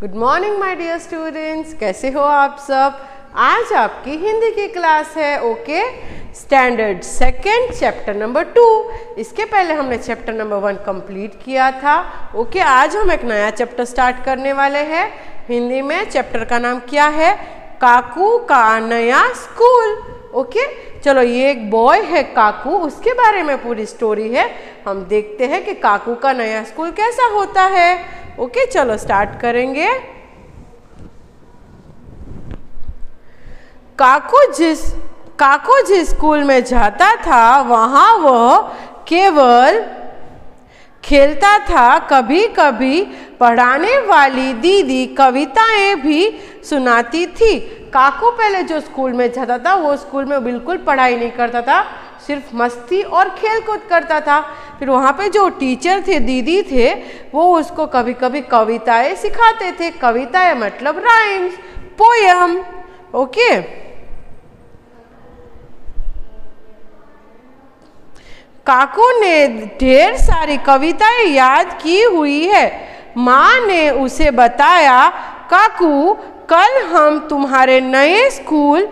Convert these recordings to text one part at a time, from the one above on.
Good morning my dear students, कैसे हो आप सब। आज आपकी हिंदी की क्लास है। Okay, standard second chapter number 2। इसके पहले हमने चैप्टर नंबर 1 कंप्लीट किया था। ओके, आज हम एक नया चैप्टर स्टार्ट करने वाले हैं हिंदी में। चैप्टर का नाम क्या है? काकू का नया स्कूल। ओके, चलो ये एक बॉय है काकू, उसके बारे में पूरी स्टोरी है। हम देखते हैं कि काकू का नया स्कूल कैसा होता है। ओके, चलो स्टार्ट करेंगे। काकू जिस स्कूल में जाता था वहाँ वह केवल खेलता था। कभी कभी पढ़ाने वाली दीदी कविताएं भी सुनाती थी। काकू पहले जो स्कूल में जाता था वो स्कूल में बिल्कुल पढ़ाई नहीं करता था, सिर्फ मस्ती और खेल कूद करता था। फिर वहाँ पे जो टीचर थे, दीदी थे, वो उसको कभी कभी कविताएं सिखाते थे। कविताएं मतलब राइम्स, पोयम। ओके, काकू ने ढेर सारी कविताएं याद की हुई है। माँ ने उसे बताया, काकू कल हम तुम्हारे नए स्कूल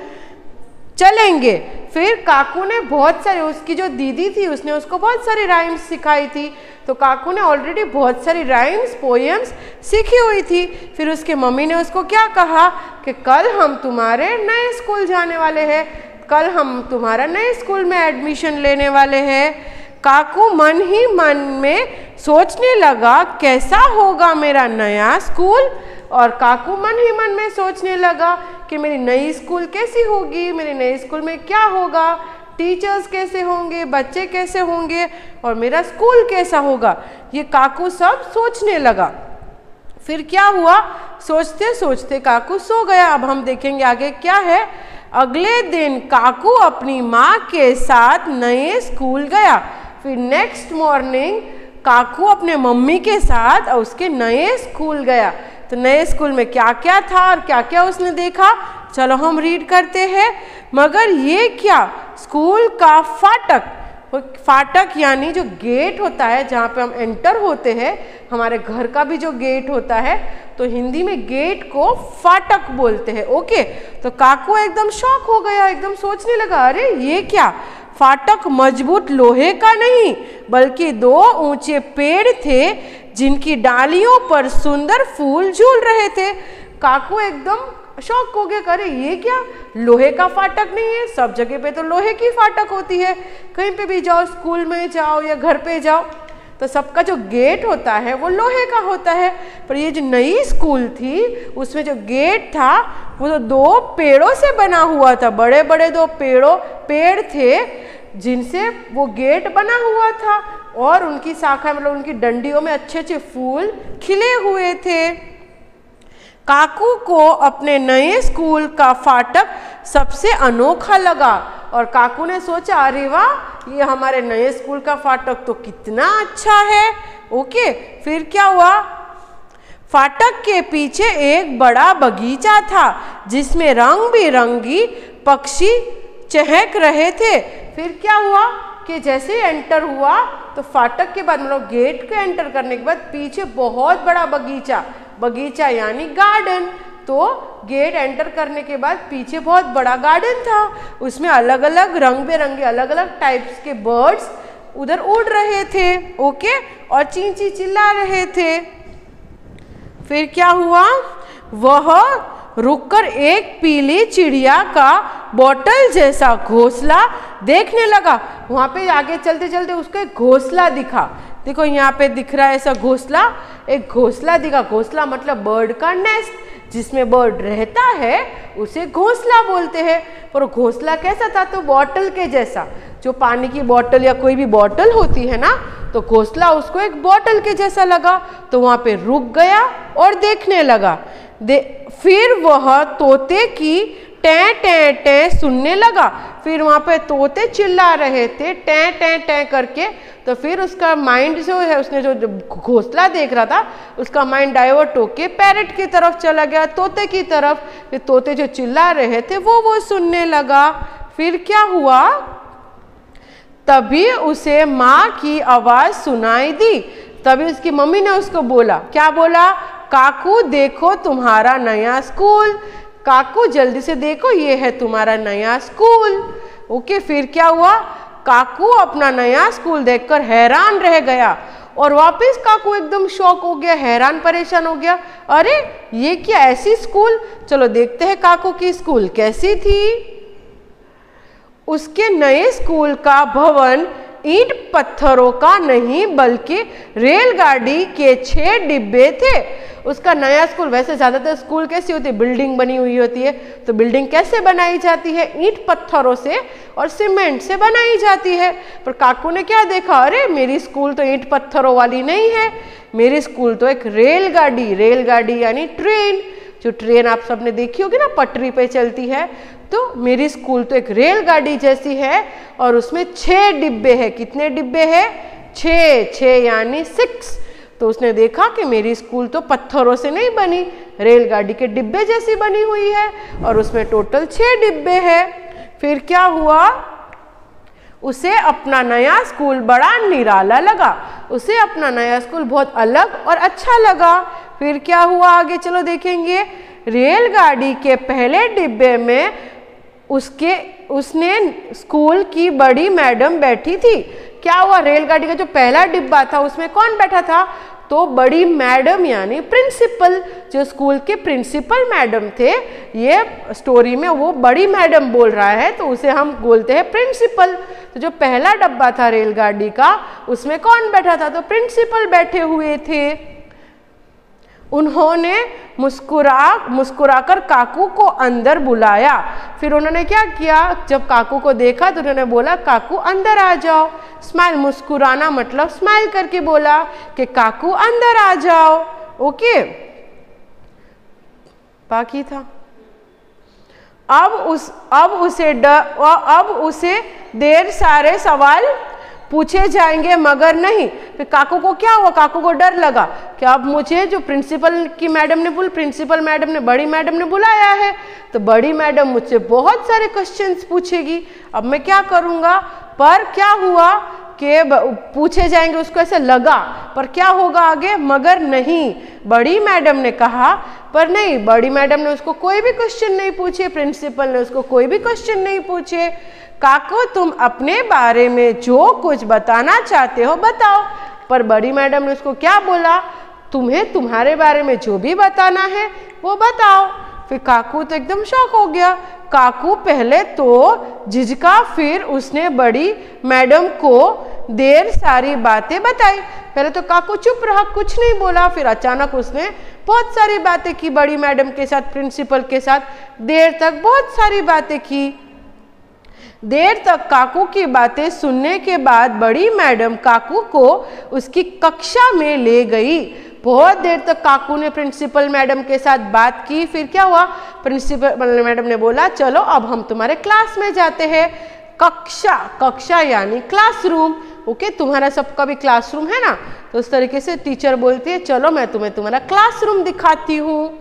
चलेंगे। फिर काकू ने बहुत सारी, उसकी जो दीदी थी उसने उसको बहुत सारी राइम्स सिखाई थी। तो काकू ने ऑलरेडी बहुत सारी राइम्स, पोएम्स सीखी हुई थी। फिर उसके मम्मी ने उसको क्या कहा कि कल हम तुम्हारे नए स्कूल जाने वाले हैं, कल हम तुम्हारा नए स्कूल में एडमिशन लेने वाले हैं। काकू मन ही मन में सोचने लगा, कैसा होगा मेरा नया स्कूल। और काकू मन ही मन में सोचने लगा कि मेरी नई स्कूल कैसी होगी, मेरे नए स्कूल में क्या होगा, टीचर्स कैसे होंगे, बच्चे कैसे होंगे और मेरा स्कूल कैसा होगा। ये काकू सब सोचने लगा। फिर क्या हुआ, सोचते सोचते काकू सो गया। अब हम देखेंगे आगे क्या है। अगले दिन काकू अपनी माँ के साथ नए स्कूल गया। फिर नेक्स्ट मॉर्निंग काकू अपने मम्मी के साथ उसके नए स्कूल गया। तो नए स्कूल में क्या क्या था और क्या क्या उसने देखा, चलो हम रीड करते हैं। मगर ये क्या, स्कूल का फाटक यानी जो गेट होता है जहाँ पे हम एंटर होते हैं, हमारे घर का भी जो गेट होता है, तो हिंदी में गेट को फाटक बोलते हैं। ओके, तो काकू एकदम शॉक हो गया, एकदम सोचने लगा, अरे ये क्या, फाटक मजबूत लोहे का नहीं बल्कि 2 ऊंचे पेड़ थे जिनकी डालियों पर सुंदर फूल झूल रहे थे। काकू एकदम शॉक हो गया, अरे ये क्या, लोहे का फाटक नहीं है, सब जगह पे तो लोहे की फाटक होती है। कहीं पे भी जाओ, स्कूल में जाओ या घर पे जाओ, तो सबका जो गेट होता है वो लोहे का होता है। पर ये जो नई स्कूल थी उसमें जो गेट था वो तो 2 पेड़ों से बना हुआ था। बड़े बड़े 2 पेड़ थे जिनसे वो गेट बना हुआ था और उनकी शाखा मतलब उनकी डंडियों में अच्छे अच्छे फूल खिले हुए थे। काकू को अपने नए स्कूल का फाटक सबसे अनोखा लगा और काकू ने सोचा, अरे वाह, ये हमारे नए स्कूल का फाटक तो कितना अच्छा है। ओके, फिर क्या हुआ, फाटक के पीछे एक बड़ा बगीचा था जिसमें रंग बिरंगी पक्षी चहक रहे थे। फिर क्या हुआ कि जैसे ही एंटर हुआ तो फाटक के बाद मतलब गेट के एंटर करने के बाद पीछे बहुत बड़ा बगीचा यानी गार्डन। तो गेट एंटर करने के बाद पीछे बहुत बड़ा गार्डन था, उसमें अलग अलग रंग बिरंगे अलग अलग टाइप्स के बर्ड्स उधर उड़ रहे थे। ओके, और चींची चिल्ला रहे थे। फिर क्या हुआ, वह रुककर एक पीली चिड़िया का बॉटल जैसा घोंसला देखने लगा। वहाँ पे आगे चलते चलते उसको एक घोंसला दिखा। देखो यहाँ पे दिख रहा है ऐसा घोंसला, एक घोंसला दिखा। घोंसला मतलब बर्ड का नेस्ट, जिसमें बर्ड रहता है उसे घोंसला बोलते हैं। पर घोंसला कैसा था, तो बॉटल के जैसा, जो पानी की बॉटल या कोई भी बॉटल होती है ना, तो घोंसला उसको एक बॉटल के जैसा लगा। तो वहाँ पे रुक गया और देखने लगा। फिर वह तोते की टें टें टें सुनने लगा। फिर वहाँ पे तोते चिल्ला रहे थे टें टें टें करके। तो फिर उसका माइंड जो है, उसने जो घोंसला देख रहा था उसका माइंड डाइवर्ट होके पैरट की तरफ चला गया, तोते की तरफ। फिर तोते जो चिल्ला रहे थे वो सुनने लगा। फिर क्या हुआ, तभी उसे माँ की आवाज़ सुनाई दी। तभी उसकी मम्मी ने उसको बोला, क्या बोला, काकू देखो तुम्हारा नया स्कूल। काकू जल्दी से देखो, ये है तुम्हारा नया स्कूल। ओके, फिर क्या हुआ? काकू अपना नया स्कूल देखकर हैरान रह गया और वापस काकू एकदम शॉक हो गया, हैरान परेशान हो गया। अरे ये क्या ऐसी स्कूल? चलो देखते हैं काकू की स्कूल कैसी थी। उसके नए स्कूल का भवन ईंट पत्थरों का नहीं बल्कि रेलगाड़ी के 6 डिब्बे थे। उसका नया स्कूल, वैसे ज्यादातर स्कूल कैसी होती है? बिल्डिंग बनी हुई होती है। तो बिल्डिंग कैसे बनाई जाती है? ईंट पत्थरों से और सीमेंट से बनाई जाती है। पर काकू ने क्या देखा? अरे मेरी स्कूल तो ईंट पत्थरों वाली नहीं है, मेरी स्कूल तो एक रेलगाड़ी, रेलगाड़ी यानी ट्रेन, जो ट्रेन आप सबने देखी होगी ना, पटरी पे चलती है, तो मेरी स्कूल तो एक रेलगाड़ी जैसी है और उसमें 6 डिब्बे हैं। कितने डिब्बे हैं? 6 यानी 6। तो उसने देखा कि मेरी स्कूल तो पत्थरों से नहीं बनी, रेलगाड़ी के डिब्बे जैसी बनी हुई है और उसमें टोटल 6 डिब्बे हैं। फिर क्या हुआ? उसे अपना नया स्कूल बड़ा निराला लगा, उसे अपना नया स्कूल बहुत अलग और अच्छा लगा। फिर क्या हुआ आगे, चलो देखेंगे। रेलगाड़ी के पहले डिब्बे में उसने स्कूल की बड़ी मैडम बैठी थी। क्या हुआ? रेलगाड़ी का जो पहला डिब्बा था उसमें कौन बैठा था? तो बड़ी मैडम यानी प्रिंसिपल, जो स्कूल के प्रिंसिपल मैडम थे। ये स्टोरी में वो बड़ी मैडम बोल रहा है तो उसे हम बोलते हैं प्रिंसिपल। तो जो पहला डब्बा था रेलगाड़ी का उसमें कौन बैठा था? तो प्रिंसिपल बैठे हुए थे। उन्होंने मुस्कुराकर काकू को अंदर बुलाया। फिर उन्होंने क्या किया? जब काकू को देखा तो उन्होंने बोला, काकू अंदर आ जाओ। स्माइल, मुस्कुराना मतलब स्माइल करके बोला कि काकू अंदर आ जाओ। ओके, बाकी था। अब उसे ढेर सारे सवाल पूछे जाएंगे मगर नहीं। फिर काकू को क्या हुआ? काकू को डर लगा कि अब मुझे जो प्रिंसिपल मैडम ने बड़ी मैडम ने बुलाया है तो बड़ी मैडम मुझसे बहुत सारे क्वेश्चंस पूछेगी, अब मैं क्या करूँगा? पर क्या हुआ कि पूछे जाएंगे, उसको ऐसे लगा। पर क्या होगा आगे? मगर नहीं, बड़ी मैडम ने कहा। पर नहीं, बड़ी मैडम ने उसको कोई भी क्वेश्चन नहीं पूछे, प्रिंसिपल ने उसको कोई भी क्वेश्चन नहीं पूछे। काकू तुम अपने बारे में जो कुछ बताना चाहते हो बताओ। पर बड़ी मैडम ने उसको क्या बोला? तुम्हें तुम्हारे बारे में जो भी बताना है वो बताओ। फिर काकू तो एकदम शॉक हो गया। काकू पहले तो झिझका, फिर उसने बड़ी मैडम को ढेर सारी बातें बताई। पहले तो काकू चुप रहा, कुछ नहीं बोला। फिर अचानक उसने बहुत सारी बातें की बड़ी मैडम के साथ, प्रिंसिपल के साथ, देर तक बहुत सारी बातें की। देर तक काकू की बातें सुनने के बाद बड़ी मैडम काकू को उसकी कक्षा में ले गई। बहुत देर तक काकू ने प्रिंसिपल मैडम के साथ बात की। फिर क्या हुआ? प्रिंसिपल मैडम ने बोला, चलो अब हम तुम्हारे क्लास में जाते हैं। कक्षा यानी क्लासरूम। ओके, तुम्हारा सबका भी क्लासरूम है ना, तो उस तरीके से टीचर बोलती है, चलो मैं तुम्हें तुम्हारा क्लासरूम दिखाती हूँ।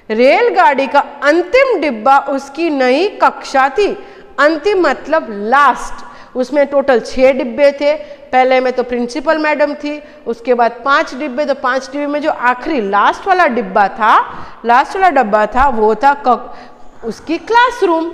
रेलगाड़ी का अंतिम डिब्बा उसकी नई कक्षा थी। अंतिम मतलब लास्ट। उसमें टोटल 6 डिब्बे थे। पहले में तो प्रिंसिपल मैडम थी, उसके बाद 5 डिब्बे। तो 5 डिब्बे में जो आखिरी लास्ट वाला डब्बा था वो था उसकी क्लासरूम।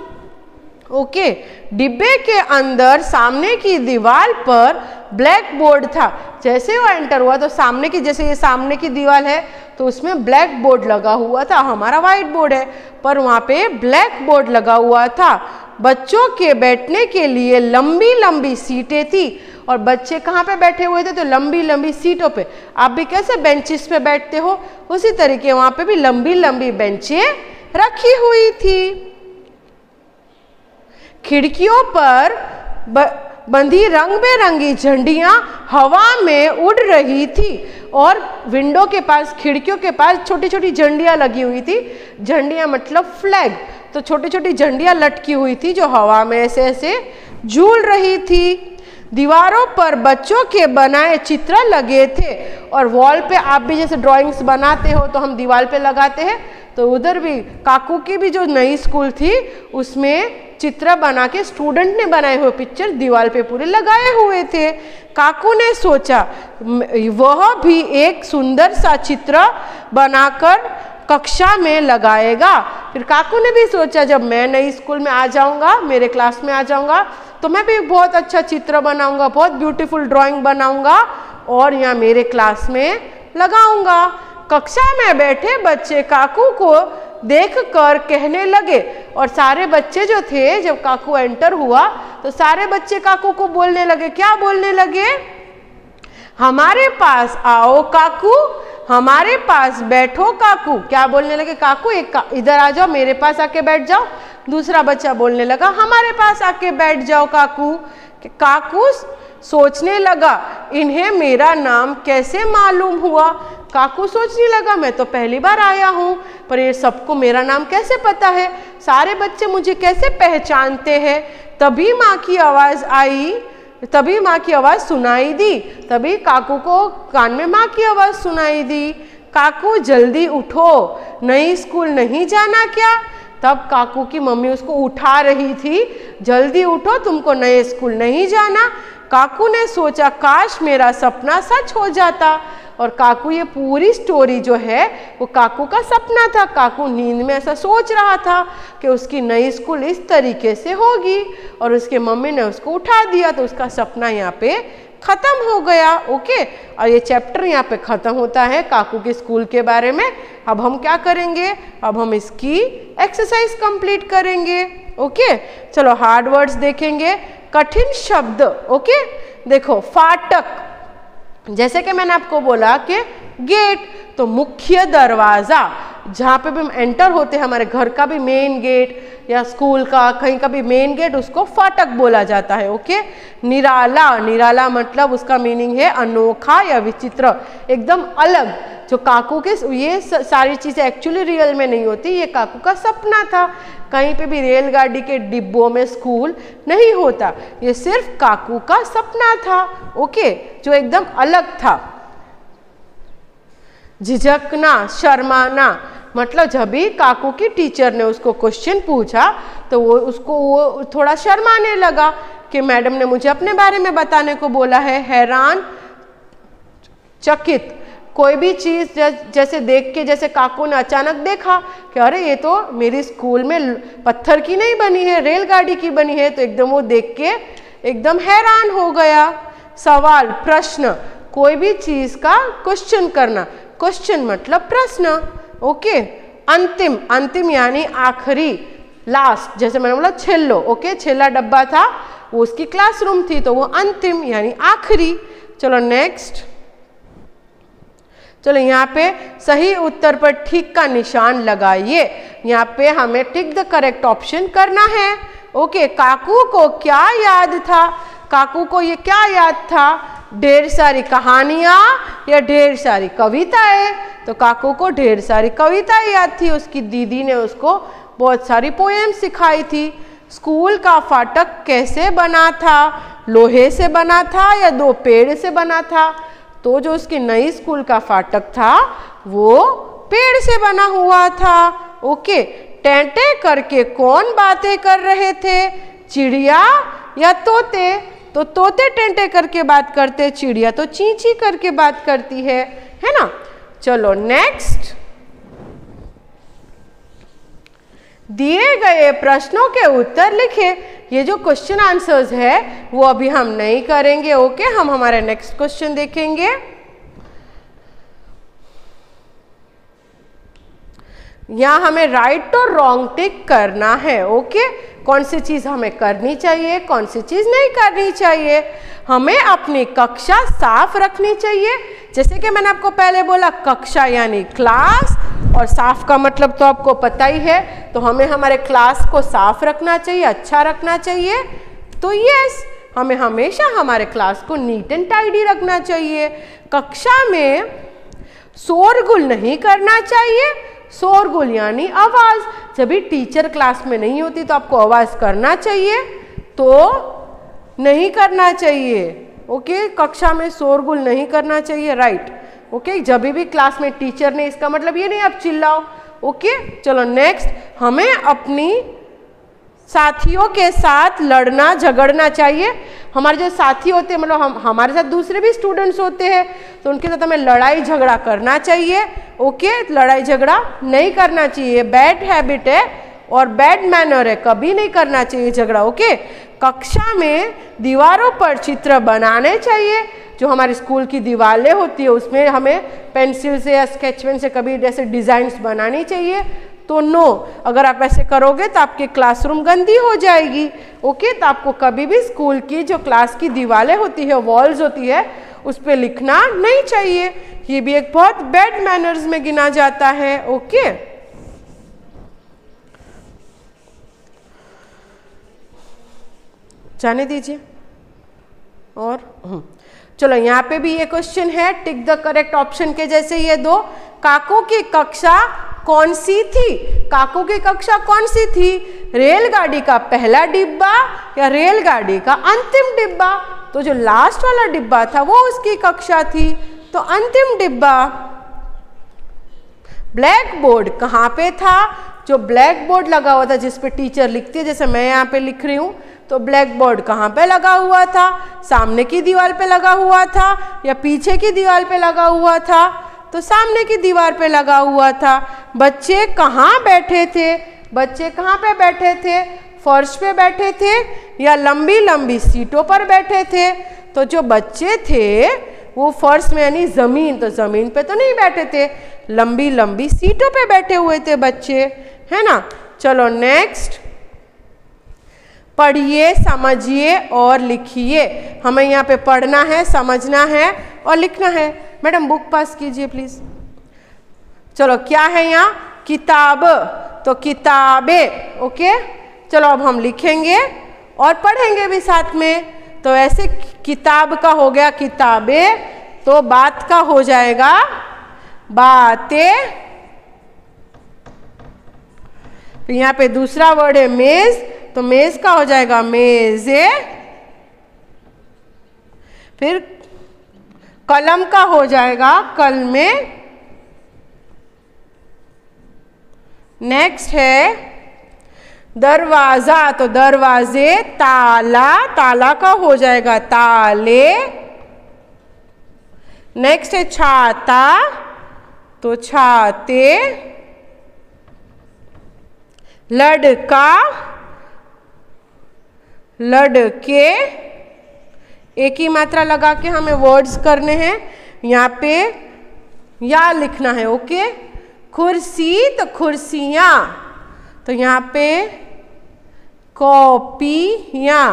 ओके, डिब्बे के अंदर सामने की दीवार पर ब्लैक बोर्ड था। जैसे वो एंटर हुआ तो सामने की, जैसे ये सामने की दीवार है तो उसमें ब्लैक बोर्ड लगा हुआ था। हमारा वाइट बोर्ड है पर वहाँ पे ब्लैक बोर्ड लगा हुआ था। बच्चों के बैठने के लिए लंबी लंबी सीटें थी और बच्चे कहाँ पे बैठे हुए थे? तो लंबी लंबी सीटों पे। आप भी कैसे बेंचेस पे बैठते हो, उसी तरीके वहाँ पे भी लंबी लंबी बेंचें रखी हुई थी। खिड़कियों पर बंधी रंग बेरंगी झंडियां हवा में उड़ रही थी और विंडो के पास, खिड़कियों के पास छोटी छोटी झंडियां लगी हुई थी। झंडियां मतलब फ्लैग। तो छोटी छोटी झंडियां लटकी हुई थी जो हवा में ऐसे ऐसे झूल रही थी। दीवारों पर बच्चों के बनाए चित्र लगे थे और वॉल पे आप भी जैसे ड्राइंग्स बनाते हो तो हम दीवार पे लगाते हैं, तो उधर भी काकू की भी जो नई स्कूल थी उसमें चित्र बना के स्टूडेंट ने बनाए हुए पिक्चर दीवार पे पूरे लगाए हुए थे। काकू ने सोचा वह भी एक सुंदर सा चित्र बनाकर कक्षा में लगाएगा। फिर काकू ने भी सोचा जब मैं नई स्कूल में आ जाऊंगा, मेरे क्लास में आ जाऊंगा, तो मैं भी बहुत अच्छा चित्र बनाऊंगा, बहुत ब्यूटीफुल ड्राइंग बनाऊंगा और यहाँ मेरे क्लास में लगाऊंगा। कक्षा में बैठे बच्चे काकू को देखकर कहने लगे, और सारे बच्चे जो थे जब काकू एंटर हुआ तो सारे बच्चे काकू को बोलने लगे। क्या बोलने लगे? हमारे पास आओ काकू, हमारे पास बैठो काकू। क्या बोलने लगे? काकू इधर आ जाओ, मेरे पास आके बैठ जाओ। दूसरा बच्चा बोलने लगा हमारे पास आके बैठ जाओ काकू। काकू सोचने लगा इन्हें मेरा नाम कैसे मालूम हुआ। काकू सोचने लगा मैं तो पहली बार आया हूँ, पर ये सबको मेरा नाम कैसे पता है, सारे बच्चे मुझे कैसे पहचानते हैं। तभी माँ की आवाज़ आई, तभी माँ की आवाज़ सुनाई दी, तभी काकू को कान में माँ की आवाज़ सुनाई दी। काकू जल्दी उठो, नई स्कूल नहीं जाना क्या? तब काकू की मम्मी उसको उठा रही थी, जल्दी उठो, तुमको नए स्कूल नहीं जाना। काकू ने सोचा काश मेरा सपना सच हो जाता। और काकू ये पूरी स्टोरी जो है वो काकू का सपना था। काकू नींद में ऐसा सोच रहा था कि उसकी नई स्कूल इस तरीके से होगी, और उसके मम्मी ने उसको उठा दिया तो उसका सपना यहाँ पे खत्म हो गया। ओके, और ये चैप्टर यहाँ पे खत्म होता है काकू के स्कूल के बारे में। अब हम क्या करेंगे? अब हम इसकी एक्सरसाइज कंप्लीट करेंगे। ओके, चलो हार्ड वर्ड्स देखेंगे, कठिन शब्द। ओके, देखो फाटक, जैसे कि मैंने आपको बोला कि गेट तो मुख्य दरवाज़ा, जहाँ पे भी हम एंटर होते हैं, हमारे घर का भी मेन गेट या स्कूल का कहीं का भी मेन गेट, उसको फाटक बोला जाता है। ओके, निराला, निराला मतलब उसका मीनिंग है अनोखा या विचित्र, एकदम अलग। जो काकू के ये सारी चीज़ें एक्चुअली रियल में नहीं होती, ये काकू का सपना था। कहीं पे भी रेलगाड़ी के डिब्बों में स्कूल नहीं होता, ये सिर्फ काकू का सपना था। ओके, जो एकदम अलग था। झिझकना, शर्माना मतलब जब भी काकू की टीचर ने उसको क्वेश्चन पूछा तो वो थोड़ा शर्माने लगा कि मैडम ने मुझे अपने बारे में बताने को बोला है। हैरान, चकित, कोई भी चीज़ जैसे देख के, जैसे काकू ने अचानक देखा कि अरे ये तो मेरी स्कूल में पत्थर की नहीं बनी है, रेलगाड़ी की बनी है, तो एकदम वो देख के एकदम हैरान हो गया। सवाल, प्रश्न, कोई भी चीज़ का क्वेश्चन करना, क्वेश्चन मतलब प्रश्न। ओके, अंतिम, अंतिम यानी आखिरी, लास्ट, जैसे मैंने बोला छेल्लो। ओके, छेल्ला डब्बा था वो उसकी क्लासरूम थी, तो वो अंतिम यानी आखिरी। चलो नेक्स्ट, चलो यहाँ पे सही उत्तर पर ठीक का निशान लगाइए। यहाँ पे हमें टिक द करेक्ट ऑप्शन करना है। ओके, काकू को क्या याद था? काकू को ये क्या याद था? ढेर सारी कहानियाँ या ढेर सारी कविताएं? तो काकू को ढेर सारी कविताएं याद थी, उसकी दीदी ने उसको बहुत सारी पोएम सिखाई थी। स्कूल का फाटक कैसे बना था? लोहे से बना था या दो पेड़ से बना था? तो जो उसकी नई स्कूल का फाटक था वो पेड़ से बना हुआ था। ओके, टेंटे करके कौन बातें कर रहे थे? चिड़िया या तोते? तो तोते टेंटे करके बात करते, चिड़िया तो ची ची करके बात करती है ना। चलो नेक्स्ट, दिए गए प्रश्नों के उत्तर लिखे। ये जो क्वेश्चन आंसर्स है वो अभी हम नहीं करेंगे। ओके, हम हमारे नेक्स्ट क्वेश्चन देखेंगे। यहाँ हमें राइट और रॉन्ग टिक करना है। ओके, कौन सी चीज़ हमें करनी चाहिए, कौन सी चीज़ नहीं करनी चाहिए। हमें अपनी कक्षा साफ रखनी चाहिए, जैसे कि मैंने आपको पहले बोला कक्षा यानी क्लास, और साफ का मतलब तो आपको पता ही है। तो हमें हमारे क्लास को साफ रखना चाहिए, अच्छा रखना चाहिए। तो यस, हमें हमेशा हमारे क्लास को नीट एंड टाइडी रखना चाहिए। कक्षा में शोरगुल नहीं करना चाहिए। शोरगुल यानी आवाज़, जब भी टीचर क्लास में नहीं होती तो आपको आवाज़ करना चाहिए, तो नहीं करना चाहिए। ओके, कक्षा में शोरगुल नहीं करना चाहिए। राइट। ओके, जब भी क्लास में टीचर ने, इसका मतलब ये नहीं आप चिल्लाओ। ओके, चलो नेक्स्ट, हमें अपनी साथियों के साथ लड़ना झगड़ना चाहिए। हमारे जो साथी होते हैं, मतलब हमारे साथ दूसरे भी स्टूडेंट्स होते हैं, तो उनके साथ हमें लड़ाई झगड़ा करना चाहिए। ओके, लड़ाई झगड़ा नहीं करना चाहिए, बैड हैबिट है और बैड मैनर है, कभी नहीं करना चाहिए झगड़ा। ओके, कक्षा में दीवारों पर चित्र बनाने चाहिए। जो हमारे स्कूल की दीवारें होती है उसमें हमें पेंसिल से या स्केच पेन से कभी जैसे डिजाइन्स बनानी चाहिए, तो नो, अगर आप ऐसे करोगे तो आपकी क्लासरूम गंदी हो जाएगी। ओके, तो आपको कभी भी स्कूल की जो क्लास की दीवारें होती है, वॉल्स होती है, उस पर लिखना नहीं चाहिए। ये भी एक बहुत बैड मैनर्स में गिना जाता है। ओके, जाने दीजिए। और चलो, यहाँ पे भी ये क्वेश्चन है, टिक द करेक्ट ऑप्शन के जैसे ये दो। काको की कक्षा कौन सी थी? काको की कक्षा कौन सी थी? रेलगाड़ी का पहला डिब्बा या रेलगाड़ी का अंतिम डिब्बा? तो जो लास्ट वाला डिब्बा था वो उसकी कक्षा थी, तो अंतिम डिब्बा। ब्लैक बोर्ड कहाँ पे था? जो ब्लैक बोर्ड लगा हुआ था जिस पे टीचर लिखती है, जैसे मैं यहाँ पे लिख रही हूँ, तो ब्लैक बोर्ड कहाँ पे लगा हुआ था? सामने की दीवार पे लगा हुआ था या पीछे की दीवार पे लगा हुआ था? तो सामने की दीवार पे लगा हुआ था। बच्चे कहाँ बैठे थे? बच्चे कहाँ पे बैठे थे? फर्श पे बैठे थे या लंबी लंबी सीटों पर बैठे थे? तो जो बच्चे थे वो फर्श में यानी जमीन, तो जमीन पे तो नहीं बैठे थे, लंबी लंबी सीटों पे बैठे हुए थे बच्चे, है ना। चलो नेक्स्ट, पढ़िए, समझिए और लिखिए। हमें यहाँ पे पढ़ना है, समझना है और लिखना है। मैडम बुक पास कीजिए प्लीज। चलो, क्या है यहाँ? किताब, तो किताबें। ओके, चलो अब हम लिखेंगे और पढ़ेंगे भी साथ में। तो ऐसे किताब का हो गया किताबें, तो बात का हो जाएगा बातें। फिर यहाँ पे दूसरा वर्ड है मेज, तो मेज का हो जाएगा मेजे। फिर कलम का हो जाएगा कलमे। नेक्स्ट है दरवाजा, तो दरवाजे। ताला, ताला का हो जाएगा ताले। नेक्स्ट है छाता, तो छाते। लड़का, लड़के। एक ही मात्रा लगा के हमें वर्ड्स करने हैं। यहाँ पे या लिखना है। ओके, कुर्सी, तो कुर्सियाँ, तो यहाँ पे कॉपियाँ।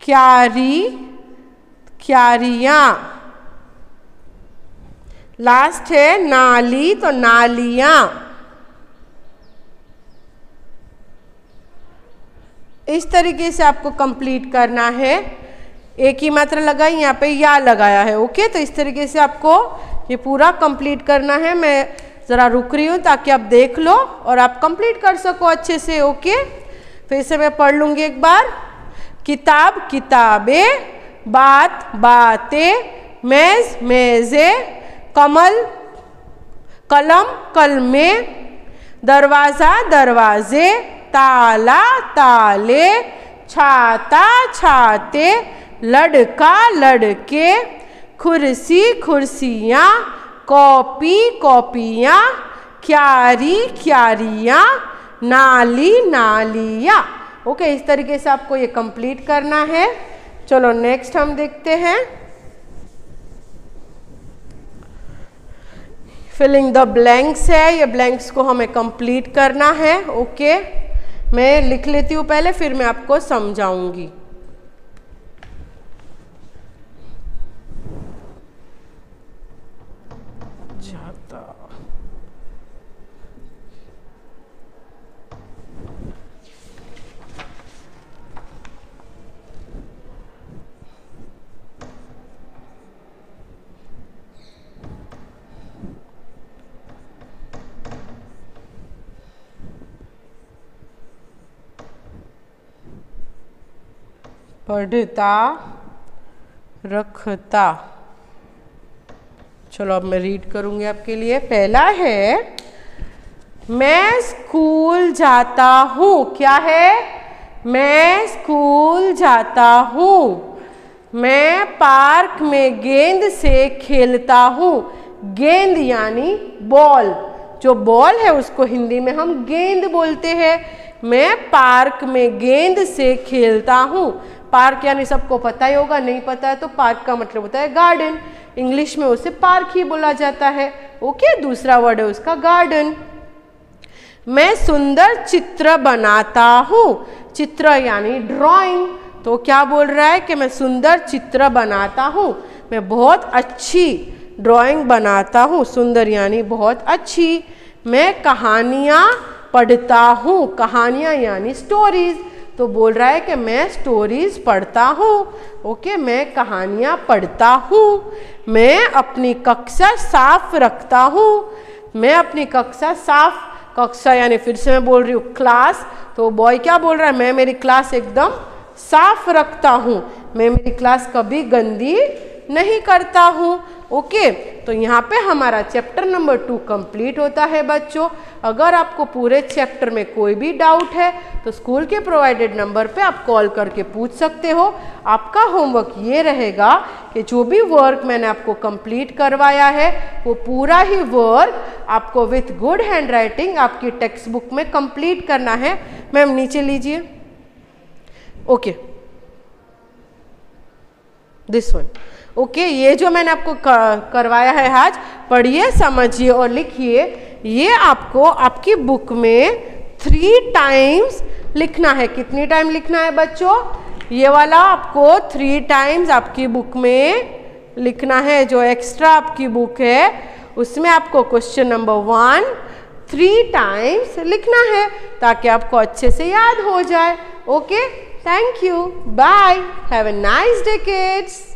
क्यारी, क्यारियाँ। लास्ट है नाली, तो नालियाँ। इस तरीके से आपको कंप्लीट करना है। एक ही मात्रा लगाई, यहाँ पे या लगाया है। ओके, तो इस तरीके से आपको ये पूरा कंप्लीट करना है। मैं ज़रा रुक रही हूँ ताकि आप देख लो और आप कंप्लीट कर सको अच्छे से। ओके, फिर से मैं पढ़ लूँगी एक बार। किताब, किताबें। बात, बातें। मेज, मेज़े। कमल, कलम, कलमें। दरवाज़ा, दरवाजे। ताला, ताले। छाता, छाते। लड़का, लड़के। कुर्सी, कुर्सियाँ। कॉपी, कॉपियाँ। क्यारी, क्यारियाँ। नाली, नालियाँ। ओके, इस तरीके से आपको ये कंप्लीट करना है। चलो नेक्स्ट हम देखते हैं। फिलिंग द ब्लैंक्स है, ये ब्लैंक्स को हमें कंप्लीट करना है। ओके, मैं लिख लेती हूँ पहले, फिर मैं आपको समझाऊंगी। पढ़ता, रखता। चलो अब मैं रीड करूँगी आपके लिए। पहला है मैं स्कूल जाता हूँ। क्या है? मैं स्कूल जाता हूँ। मैं पार्क में गेंद से खेलता हूँ। गेंद यानी बॉल, जो बॉल है उसको हिंदी में हम गेंद बोलते हैं। मैं पार्क में गेंद से खेलता हूँ। पार्क यानी सबको पता ही होगा, नहीं पता है तो पार्क का मतलब होता है गार्डन। इंग्लिश में उसे पार्क ही बोला जाता है। ओके, दूसरा वर्ड है उसका गार्डन। मैं सुंदर चित्र बनाता हूँ। चित्र यानी ड्राइंग। तो क्या बोल रहा है कि मैं सुंदर चित्र बनाता हूँ, मैं बहुत अच्छी ड्राइंग बनाता हूँ। सुंदर यानी बहुत अच्छी। मैं कहानियाँ पढ़ता हूँ। कहानियाँ यानी स्टोरीज। तो बोल रहा है कि मैं स्टोरीज पढ़ता हूँ। ओके, मैं कहानियाँ पढ़ता हूँ। मैं अपनी कक्षा साफ रखता हूँ। मैं अपनी कक्षा साफ, कक्षा यानी फिर से मैं बोल रही हूँ क्लास। तो बॉय क्या बोल रहा है? मैं मेरी क्लास एकदम साफ रखता हूँ, मैं मेरी क्लास कभी गंदी नहीं करता हूँ। ओके, तो यहाँ पे हमारा चैप्टर नंबर 2 कंप्लीट होता है बच्चों। अगर आपको पूरे चैप्टर में कोई भी डाउट है तो स्कूल के प्रोवाइडेड नंबर पे आप कॉल करके पूछ सकते हो। आपका होमवर्क ये रहेगा कि जो भी वर्क मैंने आपको कंप्लीट करवाया है वो पूरा ही वर्क आपको विथ गुड हैंड राइटिंग आपकी टेक्स्ट बुक में कंप्लीट करना है। मैम नीचे लीजिए। Okay, this one. ओके, ये जो मैंने आपको करवाया है आज, पढ़िए, समझिए और लिखिए। ये आपको आपकी बुक में 3 टाइम्स लिखना है। कितनी टाइम लिखना है बच्चों? ये वाला आपको 3 टाइम्स आपकी बुक में लिखना है। जो एक्स्ट्रा आपकी बुक है उसमें आपको क्वेश्चन नंबर 1 3 टाइम्स लिखना है ताकि आपको अच्छे से याद हो जाए। Okay, thank you, bye, have a nice day kids.